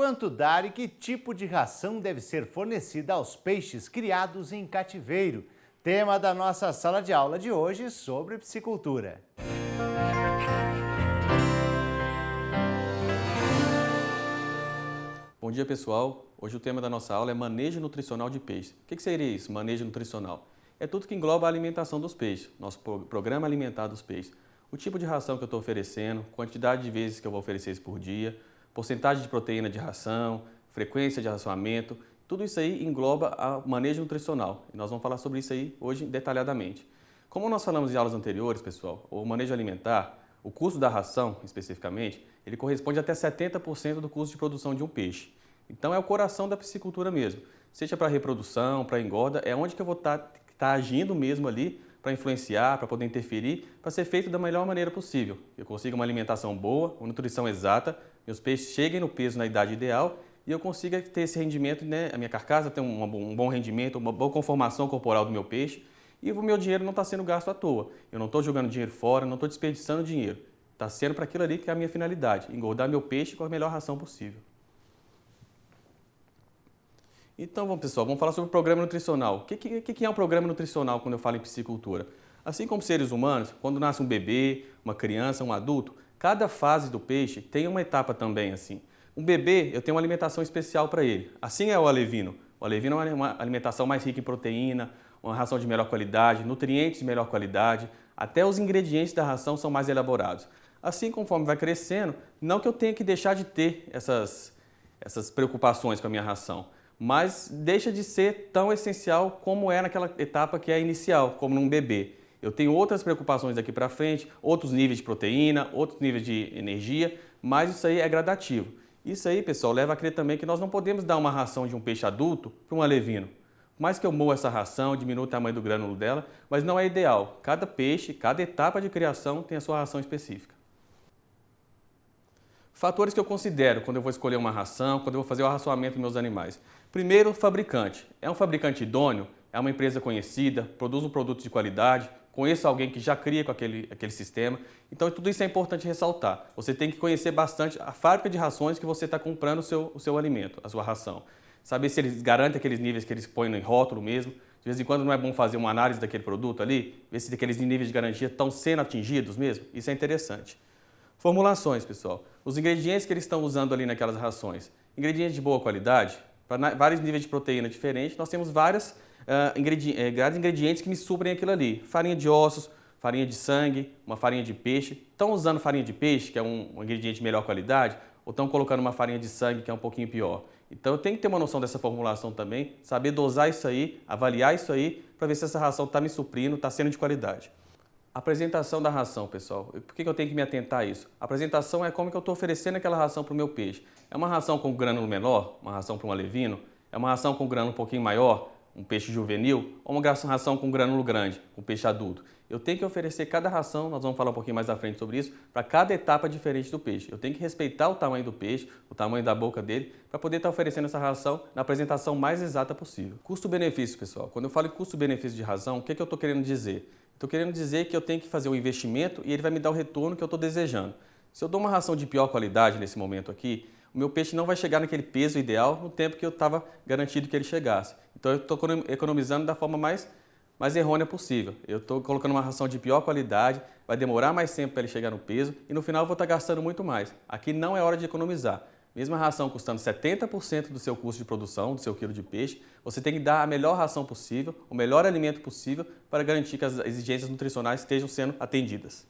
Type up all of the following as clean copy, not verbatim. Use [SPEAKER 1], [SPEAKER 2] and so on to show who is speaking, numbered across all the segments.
[SPEAKER 1] Quanto dar e que tipo de ração deve ser fornecida aos peixes criados em cativeiro? Tema da nossa sala de aula de hoje sobre piscicultura.
[SPEAKER 2] Bom dia, pessoal. Hoje o tema da nossa aula é manejo nutricional de peixe. O que seria isso, manejo nutricional? É tudo que engloba a alimentação dos peixes, nosso programa alimentar dos peixes. O tipo de ração que eu estou oferecendo, quantidade de vezes que eu vou oferecer isso por dia, porcentagem de proteína de ração, frequência de racionamento, tudo isso aí engloba o manejo nutricional. E nós vamos falar sobre isso aí hoje detalhadamente. Como nós falamos em aulas anteriores, pessoal, o manejo alimentar, o custo da ração, especificamente, ele corresponde até 70% do custo de produção de um peixe. Então é o coração da piscicultura mesmo. Seja para reprodução, para engorda, é onde que eu vou estar agindo mesmo ali para influenciar, para poder interferir, para ser feito da melhor maneira possível. Eu consiga uma alimentação boa, uma nutrição exata, meus peixes cheguem no peso na idade ideal e eu consiga ter esse rendimento, né? A minha carcaça tem um bom rendimento, uma boa conformação corporal do meu peixe e o meu dinheiro não está sendo gasto à toa. Eu não estou jogando dinheiro fora, não estou desperdiçando dinheiro. Está sendo para aquilo ali que é a minha finalidade, engordar meu peixe com a melhor ração possível. Então, pessoal, vamos falar sobre o programa nutricional. O que é um programa nutricional quando eu falo em piscicultura? Assim como seres humanos, quando nasce um bebê, uma criança, um adulto, cada fase do peixe tem uma etapa também assim. Um bebê, eu tenho uma alimentação especial para ele. Assim é o alevino. O alevino é uma alimentação mais rica em proteína, uma ração de melhor qualidade, nutrientes de melhor qualidade, até os ingredientes da ração são mais elaborados. Assim, conforme vai crescendo, não que eu tenha que deixar de ter essas preocupações com a minha ração, mas deixa de ser tão essencial como é naquela etapa que é inicial, como num bebê. Eu tenho outras preocupações daqui para frente, outros níveis de proteína, outros níveis de energia, mas isso aí é gradativo. Isso aí, pessoal, leva a crer também que nós não podemos dar uma ração de um peixe adulto para um alevino. Por mais que eu moa essa ração, diminua o tamanho do grânulo dela, mas não é ideal. Cada peixe, cada etapa de criação tem a sua ração específica. Fatores que eu considero quando eu vou escolher uma ração, quando eu vou fazer o racionamento dos meus animais. Primeiro, o fabricante. É um fabricante idôneo? É uma empresa conhecida? Produz um produto de qualidade? Conheço alguém que já cria com aquele sistema? Então, tudo isso é importante ressaltar. Você tem que conhecer bastante a fábrica de rações que você está comprando o seu alimento, a sua ração. Saber se eles garantem aqueles níveis que eles põem no rótulo mesmo. De vez em quando não é bom fazer uma análise daquele produto ali, ver se aqueles níveis de garantia estão sendo atingidos mesmo. Isso é interessante. Formulações, pessoal. Os ingredientes que eles estão usando ali naquelas rações. Ingredientes de boa qualidade, para vários níveis de proteína diferentes, nós temos vários ingredientes que me suprem aquilo ali. Farinha de ossos, farinha de sangue, uma farinha de peixe. Estão usando farinha de peixe, que é um ingrediente de melhor qualidade, ou estão colocando uma farinha de sangue, que é um pouquinho pior. Então eu tenho que ter uma noção dessa formulação também, saber dosar isso aí, avaliar isso aí, para ver se essa ração está me suprindo, está sendo de qualidade. Apresentação da ração, pessoal. Por que eu tenho que me atentar a isso? A apresentação é como que eu estou oferecendo aquela ração para o meu peixe. É uma ração com grânulo menor, uma ração para um alevino? É uma ração com grânulo um pouquinho maior, um peixe juvenil? Ou uma ração com grânulo grande, um peixe adulto? Eu tenho que oferecer cada ração, nós vamos falar um pouquinho mais à frente sobre isso, para cada etapa diferente do peixe. Eu tenho que respeitar o tamanho do peixe, o tamanho da boca dele, para poder estar oferecendo essa ração na apresentação mais exata possível. Custo-benefício, pessoal. Quando eu falo em custo-benefício de ração, o que eu estou querendo dizer? Estou querendo dizer que eu tenho que fazer um investimento e ele vai me dar o retorno que eu estou desejando. Se eu dou uma ração de pior qualidade nesse momento aqui, o meu peixe não vai chegar naquele peso ideal no tempo que eu estava garantido que ele chegasse. Então eu estou economizando da forma mais errônea possível. Eu estou colocando uma ração de pior qualidade, vai demorar mais tempo para ele chegar no peso e no final eu vou estar gastando muito mais. Aqui não é hora de economizar. Mesmo a ração custando 70% do seu custo de produção, do seu quilo de peixe, você tem que dar a melhor ração possível, o melhor alimento possível para garantir que as exigências nutricionais estejam sendo atendidas.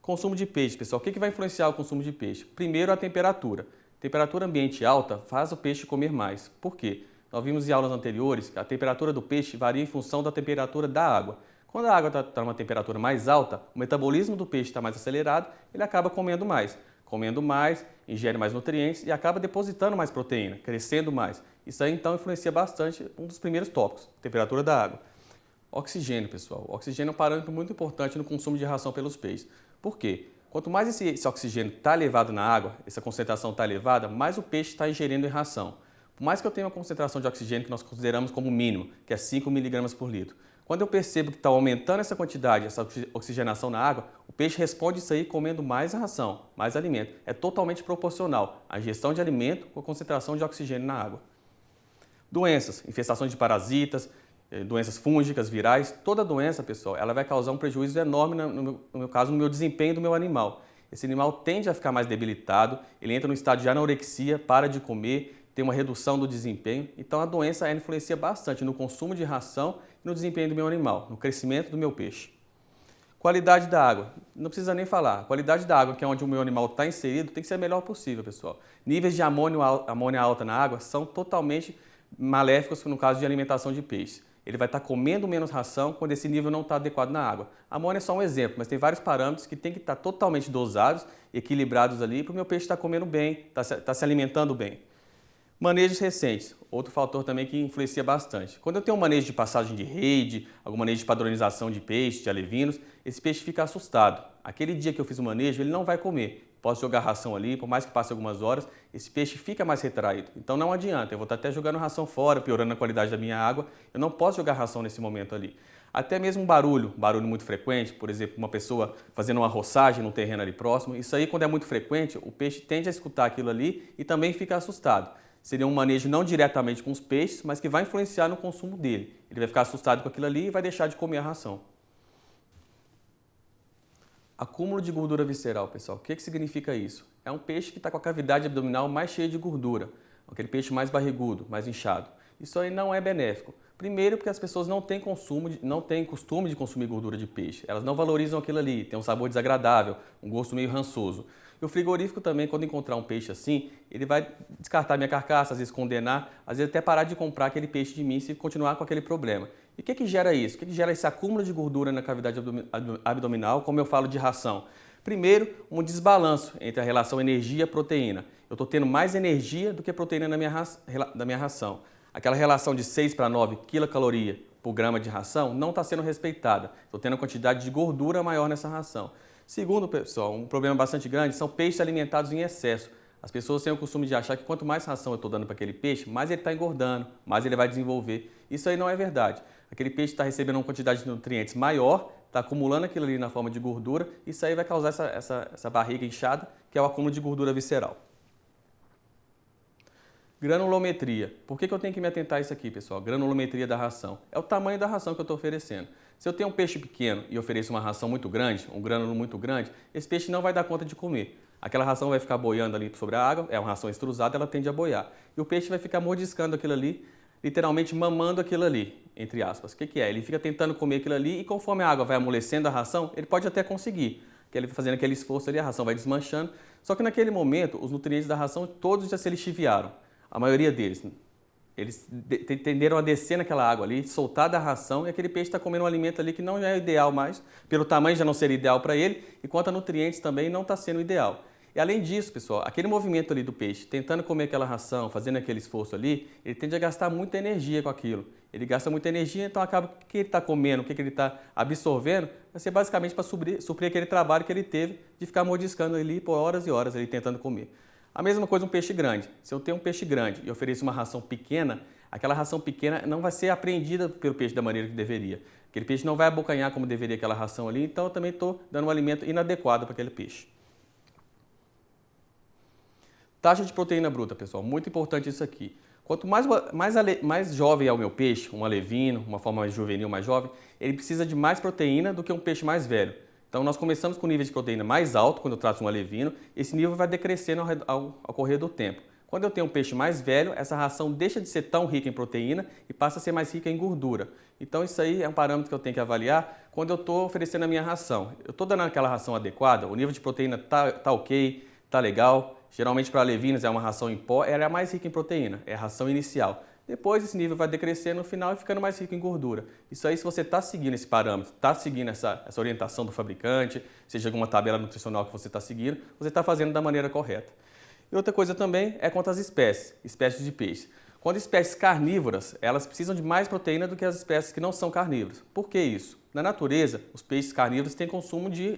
[SPEAKER 2] Consumo de peixe, pessoal. O que vai influenciar o consumo de peixe? Primeiro, a temperatura. Temperatura ambiente alta faz o peixe comer mais. Por quê? Nós vimos em aulas anteriores que a temperatura do peixe varia em função da temperatura da água. Quando a água está numa temperatura mais alta, o metabolismo do peixe está mais acelerado, ele acaba comendo mais. Comendo mais, ingere mais nutrientes e acaba depositando mais proteína, crescendo mais. Isso aí então influencia bastante um dos primeiros tópicos, temperatura da água. Oxigênio, pessoal. O oxigênio é um parâmetro muito importante no consumo de ração pelos peixes. Por quê? Quanto mais esse oxigênio está elevado na água, essa concentração está elevada, mais o peixe está ingerindo em ração. Por mais que eu tenha uma concentração de oxigênio que nós consideramos como mínimo, que é 5 mg por litro, quando eu percebo que está aumentando essa quantidade, essa oxigenação na água, o peixe responde isso aí comendo mais ração, mais alimento. É totalmente proporcional a ingestão de alimento com a concentração de oxigênio na água. Doenças, infestações de parasitas, doenças fúngicas, virais, toda doença, pessoal, ela vai causar um prejuízo enorme, no meu caso, no meu desempenho do meu animal. Esse animal tende a ficar mais debilitado, ele entra no estado de anorexia, para de comer, tem uma redução do desempenho. Então a doença influencia bastante no consumo de ração e no desempenho do meu animal, no crescimento do meu peixe. Qualidade da água, não precisa nem falar. A qualidade da água, que é onde o meu animal está inserido, tem que ser a melhor possível, pessoal. Níveis de amônia alta na água são totalmente maléficos no caso de alimentação de peixe. Ele vai estar comendo menos ração quando esse nível não está adequado na água. A amônia é só um exemplo, mas tem vários parâmetros que tem que estar totalmente dosados, equilibrados ali, para o meu peixe estar comendo bem, estar se alimentando bem. Manejos recentes, outro fator também que influencia bastante. Quando eu tenho um manejo de passagem de rede, algum manejo de padronização de peixe, de alevinos, esse peixe fica assustado. Aquele dia que eu fiz o manejo, ele não vai comer. Posso jogar ração ali, por mais que passe algumas horas, esse peixe fica mais retraído. Então não adianta, eu vou estar até jogando ração fora, piorando a qualidade da minha água. Eu não posso jogar ração nesse momento ali. Até mesmo um barulho muito frequente, por exemplo, uma pessoa fazendo uma roçagem num terreno ali próximo, isso aí quando é muito frequente, o peixe tende a escutar aquilo ali e também fica assustado. Seria um manejo não diretamente com os peixes, mas que vai influenciar no consumo dele. Ele vai ficar assustado com aquilo ali e vai deixar de comer a ração. Acúmulo de gordura visceral, pessoal. O que significa isso? É um peixe que está com a cavidade abdominal mais cheia de gordura. Aquele peixe mais barrigudo, mais inchado. Isso aí não é benéfico. Primeiro porque as pessoas não têm costume de consumir gordura de peixe. Elas não valorizam aquilo ali, tem um sabor desagradável, um gosto meio rançoso. E o frigorífico também, quando encontrar um peixe assim, ele vai descartar minha carcaça, às vezes condenar, às vezes até parar de comprar aquele peixe de mim se continuar com aquele problema. E o que gera isso? O que gera esse acúmulo de gordura na cavidade abdominal, como eu falo de ração? Primeiro, um desbalanço entre a relação energia-proteína. Eu estou tendo mais energia do que proteína da minha ração. Aquela relação de 6 para 9 quilocaloria por grama de ração não está sendo respeitada. Estou tendo uma quantidade de gordura maior nessa ração. Segundo, pessoal, um problema bastante grande são peixes alimentados em excesso. As pessoas têm o costume de achar que quanto mais ração eu estou dando para aquele peixe, mais ele está engordando, mais ele vai desenvolver. Isso aí não é verdade. Aquele peixe está recebendo uma quantidade de nutrientes maior, está acumulando aquilo ali na forma de gordura, isso aí vai causar essa barriga inchada, que é o acúmulo de gordura visceral. Granulometria. Por que eu tenho que me atentar a isso aqui, pessoal? Granulometria da ração. É o tamanho da ração que eu estou oferecendo. Se eu tenho um peixe pequeno e ofereço uma ração muito grande, um grânulo muito grande, esse peixe não vai dar conta de comer. Aquela ração vai ficar boiando ali sobre a água, é uma ração extrusada, ela tende a boiar. E o peixe vai ficar mordiscando aquilo ali, literalmente mamando aquilo ali, entre aspas. O que é? Ele fica tentando comer aquilo ali e conforme a água vai amolecendo a ração, ele pode até conseguir. Ele fazendo aquele esforço ali, a ração vai desmanchando. Só que naquele momento, os nutrientes da ração todos já se lixiviaram. A maioria deles. Eles tenderam a descer naquela água ali, soltar da ração, e aquele peixe está comendo um alimento ali que não é ideal mais, pelo tamanho já não seria ideal para ele, e quanto a nutrientes também não está sendo ideal. E além disso, pessoal, aquele movimento ali do peixe, tentando comer aquela ração, fazendo aquele esforço ali, ele tende a gastar muita energia com aquilo. Ele gasta muita energia, então acaba que o que ele está comendo, o que ele está absorvendo, vai ser basicamente para suprir aquele trabalho que ele teve de ficar mordiscando ali por horas e horas ali tentando comer. A mesma coisa um peixe grande. Se eu tenho um peixe grande e ofereço uma ração pequena, aquela ração pequena não vai ser apreendida pelo peixe da maneira que deveria. Aquele peixe não vai abocanhar como deveria aquela ração ali, então eu também estou dando um alimento inadequado para aquele peixe. Taxa de proteína bruta, pessoal, muito importante isso aqui. Quanto mais jovem é o meu peixe, um alevino, uma forma mais juvenil, mais jovem, ele precisa de mais proteína do que um peixe mais velho. Então, nós começamos com um nível de proteína mais alto, quando eu trato um alevino, esse nível vai decrescendo ao correr do tempo. Quando eu tenho um peixe mais velho, essa ração deixa de ser tão rica em proteína e passa a ser mais rica em gordura. Então, isso aí é um parâmetro que eu tenho que avaliar quando eu estou oferecendo a minha ração. Eu estou dando aquela ração adequada, o nível de proteína está ok, está legal. Geralmente, para alevinos, é uma ração em pó, ela é a mais rica em proteína, é a ração inicial. Depois esse nível vai decrescendo no final e ficando mais rico em gordura. Isso aí, se você está seguindo esse parâmetro, está seguindo essa orientação do fabricante, seja alguma tabela nutricional que você está seguindo, você está fazendo da maneira correta. E outra coisa também é quanto às espécies de peixe. Quando espécies carnívoras, elas precisam de mais proteína do que as espécies que não são carnívoras. Por que isso? Na natureza, os peixes carnívoros têm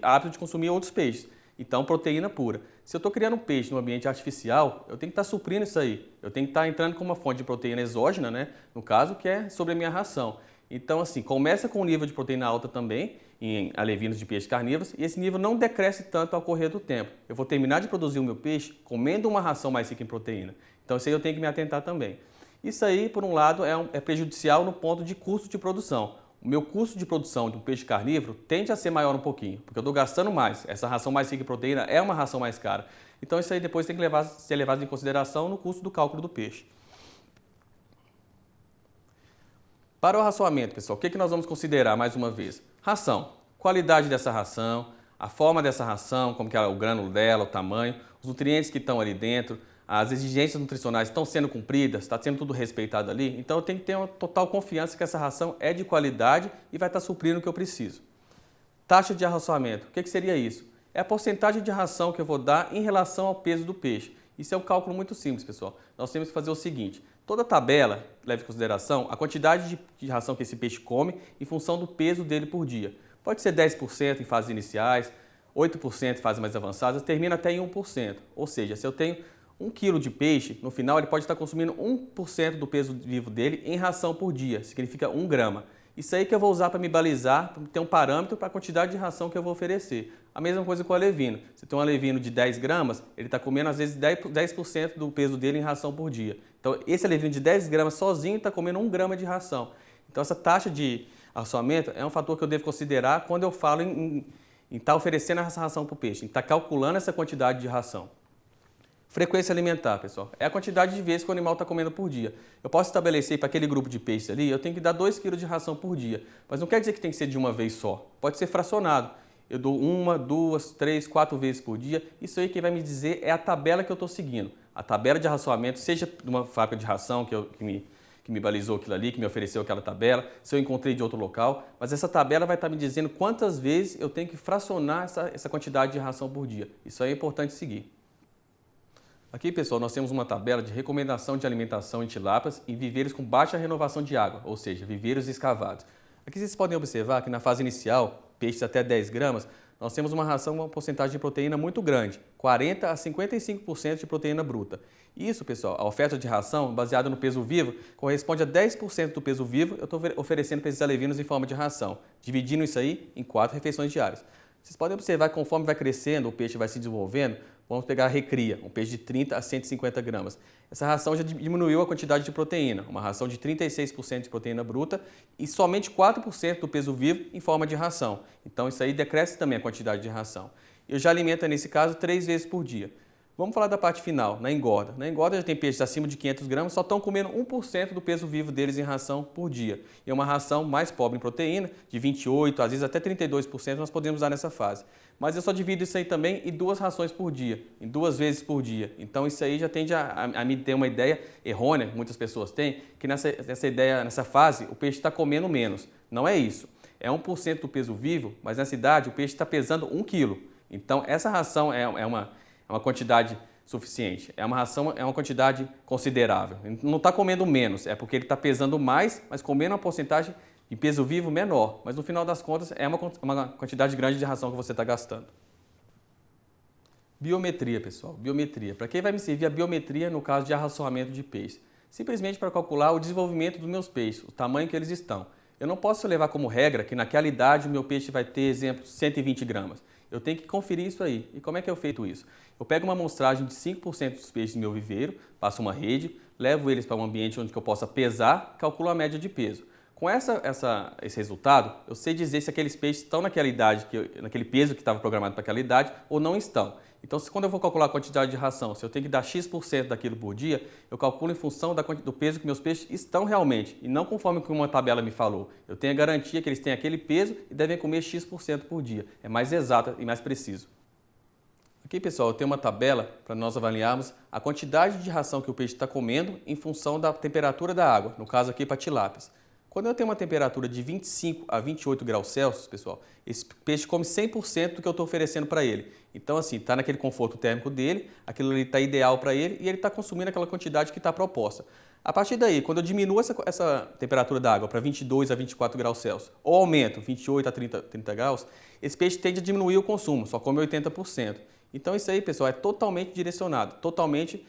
[SPEAKER 2] hábito de consumir outros peixes. Então, proteína pura. Se eu estou criando um peixe no ambiente artificial, eu tenho que estar suprindo isso aí. Eu tenho que estar entrando com uma fonte de proteína exógena, né? No caso, que é sobre a minha ração. Então, assim, começa com um nível de proteína alta também, em alevinos de peixes carnívoros, e esse nível não decresce tanto ao correr do tempo. Eu vou terminar de produzir o meu peixe comendo uma ração mais rica em proteína. Então, isso aí eu tenho que me atentar também. Isso aí, por um lado, é prejudicial no ponto de custo de produção. O meu custo de produção de um peixe carnívoro tende a ser maior um pouquinho, porque eu estou gastando mais. Essa ração mais rica em proteína é uma ração mais cara. Então, isso aí depois tem que ser levado em consideração no custo do cálculo do peixe. Para o raçoamento, pessoal, o que nós vamos considerar mais uma vez? Ração, qualidade dessa ração, a forma dessa ração, como que é o grânulo dela, o tamanho, os nutrientes que estão ali dentro, as exigências nutricionais estão sendo cumpridas, está sendo tudo respeitado ali. Então eu tenho que ter uma total confiança que essa ração é de qualidade e vai estar suprindo o que eu preciso. Taxa de arraçoamento, o que seria isso? É a porcentagem de ração que eu vou dar em relação ao peso do peixe. Isso é um cálculo muito simples, pessoal. Nós temos que fazer o seguinte: toda tabela leva em consideração a quantidade de ração que esse peixe come em função do peso dele por dia. Pode ser 10% em fases iniciais, 8% em fases mais avançadas, termina até em 1%. Ou seja, se eu tenho 1 kg de peixe, no final ele pode estar consumindo 1% do peso vivo dele em ração por dia, significa 1 grama. Isso aí que eu vou usar para me balizar, para ter um parâmetro para a quantidade de ração que eu vou oferecer. A mesma coisa com o alevino. Se tem um alevino de 10 gramas, ele está comendo às vezes 10% do peso dele em ração por dia. Então esse alevino de 10 gramas sozinho está comendo 1 grama de ração. Então essa taxa de arraçoamento é um fator que eu devo considerar quando eu falo em estar oferecendo essa ração para o peixe, em estar calculando essa quantidade de ração. Frequência alimentar, pessoal, é a quantidade de vezes que o animal está comendo por dia. Eu posso estabelecer para aquele grupo de peixes ali, eu tenho que dar 2 kg de ração por dia, mas não quer dizer que tem que ser de uma vez só. Pode ser fracionado. Eu dou 1, 2, 3, 4 vezes por dia. Isso aí quem vai me dizer é a tabela que eu estou seguindo. A tabela de arraçoamento, seja de uma fábrica de ração que me balizou aquilo ali, que me ofereceu aquela tabela, se eu encontrei de outro local, mas essa tabela vai estar me dizendo quantas vezes eu tenho que fracionar essa quantidade de ração por dia. Isso aí é importante seguir. Aqui, pessoal, nós temos uma tabela de recomendação de alimentação em tilápias em viveiros com baixa renovação de água, ou seja, viveiros escavados. Aqui vocês podem observar que na fase inicial, peixes até 10 gramas, nós temos uma ração com uma porcentagem de proteína muito grande, 40% a 55% de proteína bruta. Isso, pessoal, a oferta de ração, baseada no peso vivo, corresponde a 10% do peso vivo eu estou oferecendo para esses alevinos em forma de ração, dividindo isso aí em 4 refeições diárias. Vocês podem observar que conforme vai crescendo, o peixe vai se desenvolvendo. Vamos pegar a recria, um peixe de 30 a 150 gramas. Essa ração já diminuiu a quantidade de proteína, uma ração de 36% de proteína bruta e somente 4% do peso vivo em forma de ração. Então isso aí decresce também a quantidade de ração. Eu já alimento, nesse caso, 3 vezes por dia. Vamos falar da parte final, na engorda. Na engorda já tem peixes acima de 500 gramas, só estão comendo 1% do peso vivo deles em ração por dia. E é uma ração mais pobre em proteína, de 28%, às vezes até 32% nós podemos usar nessa fase. Mas eu só divido isso aí também em 2 rações por dia, em 2 vezes por dia. Então isso aí já tende a me ter uma ideia errônea, muitas pessoas têm, que nessa fase o peixe está comendo menos. Não é isso. É 1% do peso vivo, mas nessa idade o peixe está pesando 1 kg. Então essa ração é uma quantidade suficiente. É uma quantidade considerável. Ele não está comendo menos, é porque ele está pesando mais, mas comendo uma porcentagem de peso vivo menor. Mas no final das contas é uma quantidade grande de ração que você está gastando. Biometria, pessoal. Biometria. Para que vai me servir a biometria no caso de arraçoamento de peixe? Simplesmente para calcular o desenvolvimento dos meus peixes, o tamanho que eles estão. Eu não posso levar como regra que naquela idade o meu peixe vai ter, exemplo, 120 gramas. Eu tenho que conferir isso aí. E como é que eu feito isso? Eu pego uma amostragem de 5% dos peixes do meu viveiro, passo uma rede, levo eles para um ambiente onde eu possa pesar, calculo a média de peso. Com esse resultado, eu sei dizer se aqueles peixes estão naquela idade, naquele peso que estava programado para aquela idade ou não estão. Então, quando eu vou calcular a quantidade de ração, se eu tenho que dar X% daquilo por dia, eu calculo em função do peso que meus peixes estão realmente e não conforme o que uma tabela me falou. Eu tenho a garantia que eles têm aquele peso e devem comer X% por dia. É mais exato e mais preciso. Aqui, pessoal, eu tenho uma tabela para nós avaliarmos a quantidade de ração que o peixe está comendo em função da temperatura da água, no caso aqui para tilápias. Quando eu tenho uma temperatura de 25 a 28 graus Celsius, pessoal, esse peixe come 100% do que eu estou oferecendo para ele. Então, assim, está naquele conforto térmico dele, aquilo ali está ideal para ele e ele está consumindo aquela quantidade que está proposta. A partir daí, quando eu diminuo essa temperatura da água para 22 a 24 graus Celsius, ou aumento 28 a 30 graus, esse peixe tende a diminuir o consumo, só come 80%. Então, isso aí, pessoal, é totalmente direcionado, totalmente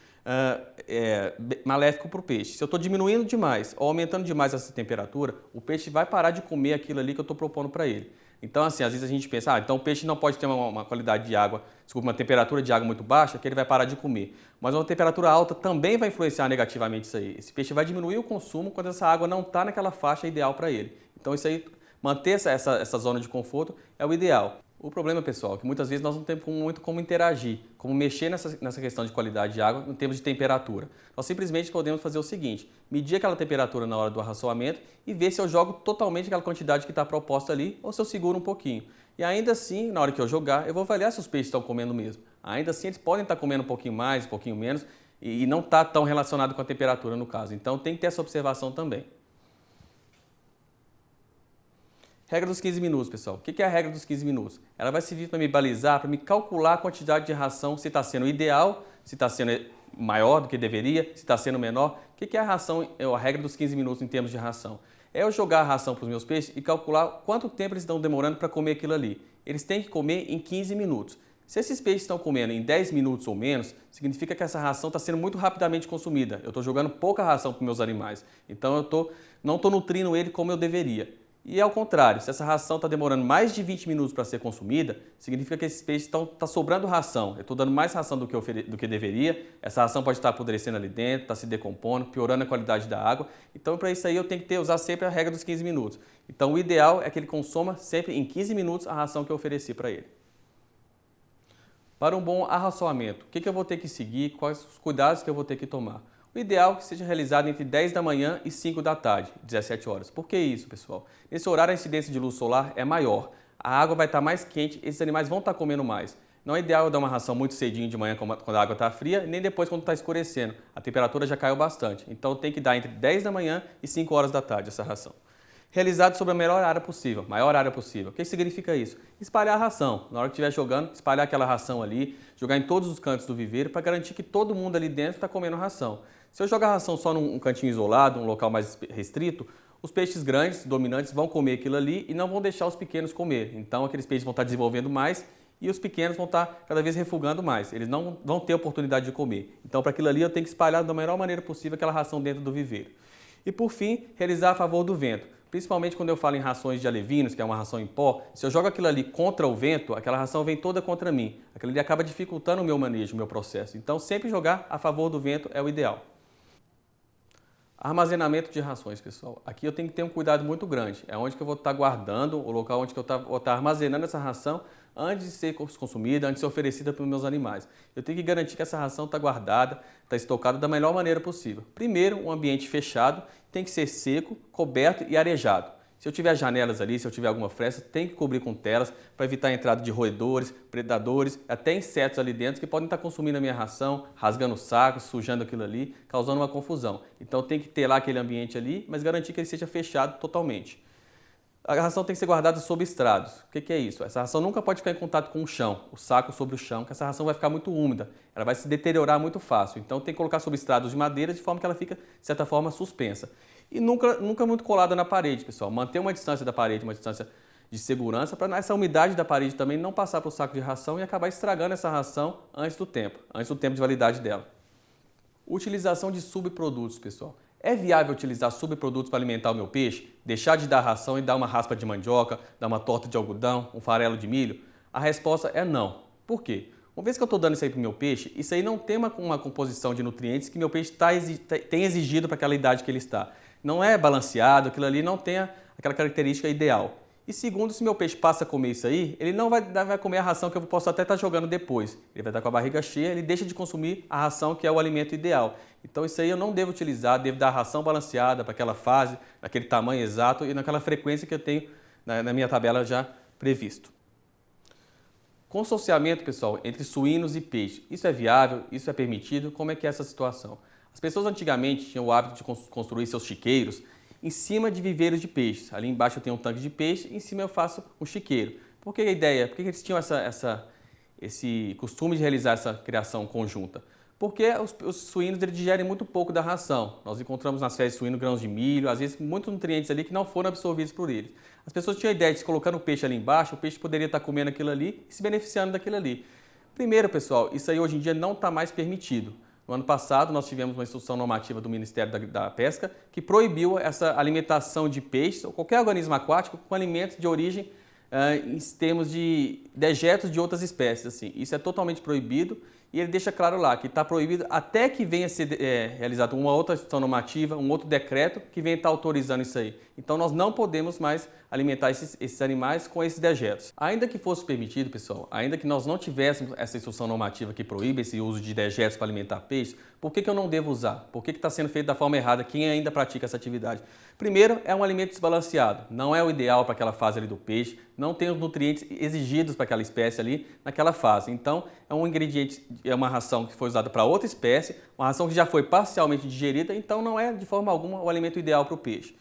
[SPEAKER 2] maléfico para o peixe. Se eu estou diminuindo demais ou aumentando demais essa temperatura, o peixe vai parar de comer aquilo ali que eu estou propondo para ele. Então, assim, às vezes a gente pensa, então o peixe não pode ter uma qualidade de água, uma temperatura de água muito baixa, que ele vai parar de comer. Mas uma temperatura alta também vai influenciar negativamente isso aí. Esse peixe vai diminuir o consumo quando essa água não está naquela faixa ideal para ele. Então, isso aí, manter essa zona de conforto é o ideal. O problema, pessoal, é que muitas vezes nós não temos muito como interagir, como mexer nessa questão de qualidade de água em termos de temperatura. Nós simplesmente podemos fazer o seguinte, medir aquela temperatura na hora do arraçoamento e ver se eu jogo totalmente aquela quantidade que está proposta ali ou se eu seguro um pouquinho. E ainda assim, na hora que eu jogar, eu vou avaliar se os peixes estão comendo mesmo. Ainda assim, eles podem estar comendo um pouquinho mais, um pouquinho menos e não está tão relacionado com a temperatura no caso. Então, tem que ter essa observação também. Regra dos 15 minutos, pessoal. O que é a regra dos 15 minutos? Ela vai servir para me balizar, para me calcular a quantidade de ração, se está sendo ideal, se está sendo maior do que deveria, se está sendo menor. O que é a ração, a regra dos 15 minutos em termos de ração? É eu jogar a ração para os meus peixes e calcular quanto tempo eles estão demorando para comer aquilo ali. Eles têm que comer em 15 minutos. Se esses peixes estão comendo em 10 minutos ou menos, significa que essa ração está sendo muito rapidamente consumida. Eu estou jogando pouca ração para os meus animais. Então eu não estou nutrindo ele como eu deveria. E ao contrário, se essa ração está demorando mais de 20 minutos para ser consumida, significa que esses peixes está sobrando ração. Eu estou dando mais ração do que deveria, essa ração pode estar apodrecendo ali dentro, está se decompondo, piorando a qualidade da água. Então, para isso aí, eu tenho que usar sempre a regra dos 15 minutos. Então, o ideal é que ele consuma sempre em 15 minutos a ração que eu ofereci para ele. Para um bom arraçoamento, o que eu vou ter que seguir, quais os cuidados que eu vou ter que tomar? O ideal é que seja realizado entre 10 da manhã e 5 da tarde, 17 horas. Por que isso, pessoal? Nesse horário a incidência de luz solar é maior, a água vai estar mais quente, esses animais vão estar comendo mais. Não é ideal eu dar uma ração muito cedinho de manhã quando a água está fria, nem depois quando está escurecendo. A temperatura já caiu bastante, então tem que dar entre 10 da manhã e 5 horas da tarde essa ração. Realizado sobre a maior área possível. O que significa isso? Espalhar a ração. Na hora que estiver jogando, espalhar aquela ração ali, jogar em todos os cantos do viveiro para garantir que todo mundo ali dentro está comendo ração. Se eu jogar a ração só num cantinho isolado, um local mais restrito, os peixes grandes, dominantes, vão comer aquilo ali e não vão deixar os pequenos comer. Então aqueles peixes vão estar desenvolvendo mais e os pequenos vão estar cada vez refugando mais. Eles não vão ter oportunidade de comer. Então para aquilo ali eu tenho que espalhar da melhor maneira possível aquela ração dentro do viveiro. E por fim, realizar a favor do vento. Principalmente quando eu falo em rações de alevinos, que é uma ração em pó, se eu jogo aquilo ali contra o vento, aquela ração vem toda contra mim. Aquilo ali acaba dificultando o meu manejo, o meu processo. Então sempre jogar a favor do vento é o ideal. Armazenamento de rações, pessoal. Aqui eu tenho que ter um cuidado muito grande. É onde que eu vou estar guardando, o local onde que eu vou estar armazenando essa ração antes de ser consumida, antes de ser oferecida para os meus animais. Eu tenho que garantir que essa ração está guardada, está estocada da melhor maneira possível. Primeiro, um ambiente fechado, tem que ser seco, coberto e arejado. Se eu tiver janelas ali, se eu tiver alguma fresta, tem que cobrir com telas para evitar a entrada de roedores, predadores, até insetos ali dentro que podem estar consumindo a minha ração, rasgando o saco, sujando aquilo ali, causando uma confusão. Então tem que ter lá aquele ambiente ali, mas garantir que ele seja fechado totalmente. A ração tem que ser guardada sob estrados. O que é isso? Essa ração nunca pode ficar em contato com o chão, o saco sobre o chão, que essa ração vai ficar muito úmida, ela vai se deteriorar muito fácil. Então tem que colocar sob estrados de madeira de forma que ela fica, de certa forma, suspensa. E nunca muito colada na parede, pessoal. Manter uma distância da parede, uma distância de segurança, para essa umidade da parede também não passar para o saco de ração e acabar estragando essa ração antes do tempo de validade dela. Utilização de subprodutos, pessoal. É viável utilizar subprodutos para alimentar o meu peixe? Deixar de dar ração e dar uma raspa de mandioca, dar uma torta de algodão, um farelo de milho? A resposta é não. Por quê? Uma vez que eu estou dando isso aí para o meu peixe, isso aí não tem uma composição de nutrientes que meu peixe tem exigido para aquela idade que ele está. Não é balanceado, aquilo ali não tem aquela característica ideal. E segundo, se meu peixe passa a comer isso aí, ele não vai comer a ração que eu posso até estar jogando depois. Ele vai estar com a barriga cheia, ele deixa de consumir a ração que é o alimento ideal. Então isso aí eu não devo utilizar, devo dar a ração balanceada para aquela fase, naquele tamanho exato e naquela frequência que eu tenho na minha tabela já previsto. Consorciamento, pessoal, entre suínos e peixes. Isso é viável? Isso é permitido? Como é que é essa situação? As pessoas antigamente tinham o hábito de construir seus chiqueiros em cima de viveiros de peixes. Ali embaixo eu tenho um tanque de peixe e em cima eu faço um chiqueiro. Por que a ideia? Por que eles tinham esse costume de realizar essa criação conjunta? Porque os suínos eles digerem muito pouco da ração. Nós encontramos nas fezes de suíno grãos de milho, às vezes muitos nutrientes ali que não foram absorvidos por eles. As pessoas tinham a ideia de colocando o peixe ali embaixo, o peixe poderia estar comendo aquilo ali e se beneficiando daquilo ali. Primeiro, pessoal, isso aí hoje em dia não está mais permitido. No ano passado, nós tivemos uma instrução normativa do Ministério da Pesca que proibiu essa alimentação de peixes ou qualquer organismo aquático com alimentos de origem em termos de dejetos de outras espécies. Assim. Isso é totalmente proibido e ele deixa claro lá que está proibido até que venha a ser realizada uma outra instrução normativa, um outro decreto que venha estar autorizando isso aí. Então nós não podemos mais alimentar esses animais com esses dejetos. Ainda que fosse permitido, pessoal, ainda que nós não tivéssemos essa instrução normativa que proíbe esse uso de dejetos para alimentar peixe, por que eu não devo usar? Por que está sendo feito da forma errada quem ainda pratica essa atividade? Primeiro, é um alimento desbalanceado, não é o ideal para aquela fase ali do peixe, não tem os nutrientes exigidos para aquela espécie ali naquela fase. Então, é um ingrediente, é uma ração que foi usada para outra espécie, uma ração que já foi parcialmente digerida, então não é de forma alguma o alimento ideal para o peixe.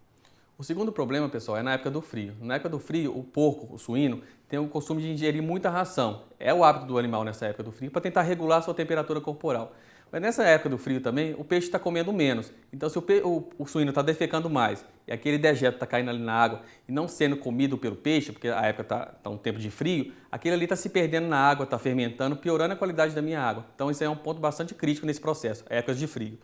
[SPEAKER 2] O segundo problema, pessoal, é na época do frio. Na época do frio, o porco, o suíno, tem o costume de ingerir muita ração. É o hábito do animal nessa época do frio para tentar regular a sua temperatura corporal. Mas nessa época do frio também, o peixe está comendo menos. Então, se o suíno está defecando mais e aquele dejeto está caindo ali na água e não sendo comido pelo peixe, porque a época está um tempo de frio, aquele ali está se perdendo na água, está fermentando, piorando a qualidade da minha água. Então, isso é um ponto bastante crítico nesse processo, épocas de frio.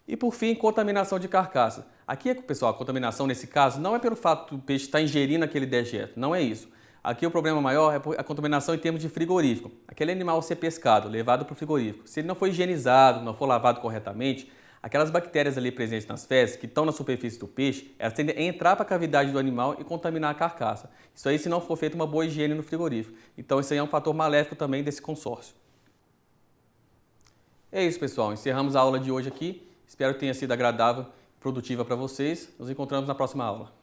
[SPEAKER 2] E por fim, contaminação de carcaça. Aqui, pessoal, a contaminação nesse caso não é pelo fato do peixe estar ingerindo aquele dejeto, não é isso. Aqui o problema maior é a contaminação em termos de frigorífico. Aquele animal ser pescado, levado para o frigorífico. Se ele não for higienizado, não for lavado corretamente, aquelas bactérias ali presentes nas fezes, que estão na superfície do peixe, elas tendem a entrar para a cavidade do animal e contaminar a carcaça. Isso aí se não for feita uma boa higiene no frigorífico. Então isso aí é um fator maléfico também desse consórcio. É isso, pessoal. Encerramos a aula de hoje aqui. Espero que tenha sido agradável e produtiva para vocês. Nos encontramos na próxima aula.